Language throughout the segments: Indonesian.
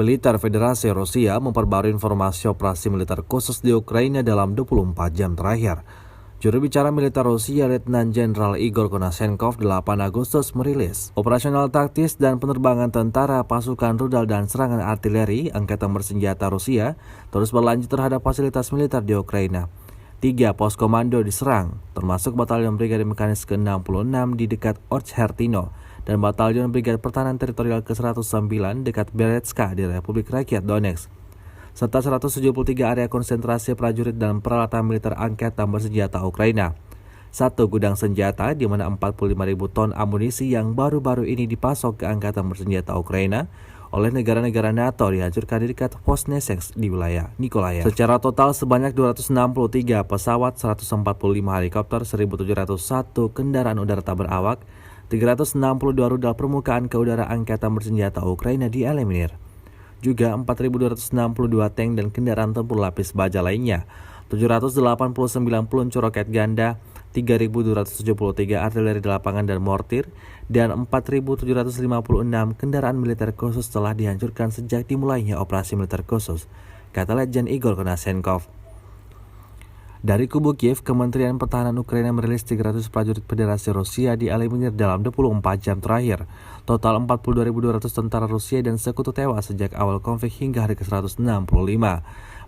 Militer Federasi Rusia memperbarui informasi operasi militer khusus di Ukraina dalam 24 jam terakhir. Juru bicara militer Rusia, Letnan Jenderal Igor Konashenkov, 8 Agustus merilis operasional taktis dan penerbangan tentara, pasukan rudal dan serangan artileri angkatan bersenjata Rusia terus berlanjut terhadap fasilitas militer di Ukraina. 3 pos komando diserang, termasuk Batalion Brigade Mekanis ke-66 di dekat Orch-Hertino dan Batalion Brigade Pertahanan Teritorial ke-109 dekat Beretska di Republik Rakyat Donetsk, serta 173 area konsentrasi prajurit dan peralatan militer angkatan bersenjata Ukraina. 1 gudang senjata di mana 45.000 ton amunisi yang baru-baru ini dipasok ke angkatan bersenjata Ukraina oleh negara-negara NATO dihancurkan di dekat Voznesensk di wilayah Nikolaev. Secara total sebanyak 263 pesawat, 145 helikopter, 1.701 kendaraan udara tak berawak, 362 rudal permukaan ke udara angkatan bersenjata Ukraina dieliminir. Juga 4.262 tank dan kendaraan tempur lapis baja lainnya, 789 peluncur roket ganda, 3.273 artileri di lapangan dan mortir, dan 4.756 kendaraan militer khusus telah dihancurkan sejak dimulainya operasi militer khusus, kata Letjen Igor Konashenkov. Dari kubu Kiev, Kementerian Pertahanan Ukraina merilis 300 prajurit Federasi Rusia dieliminir dalam 24 jam terakhir. Total 42.200 tentara Rusia dan sekutu tewas sejak awal konflik hingga hari ke-165.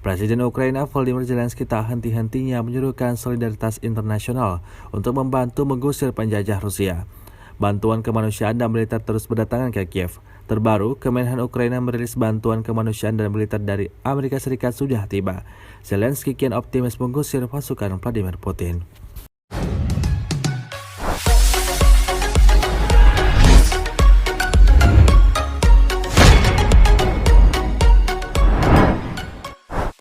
Presiden Ukraina Volodymyr Zelensky tak henti-hentinya menyuruhkan solidaritas internasional untuk membantu mengusir penjajah Rusia. Bantuan kemanusiaan dan militer terus berdatangan ke Kiev. Terbaru, Kemenhan Ukraina merilis bantuan kemanusiaan dan militer dari Amerika Serikat sudah tiba. Zelensky kian optimis mengusir pasukan Vladimir Putin.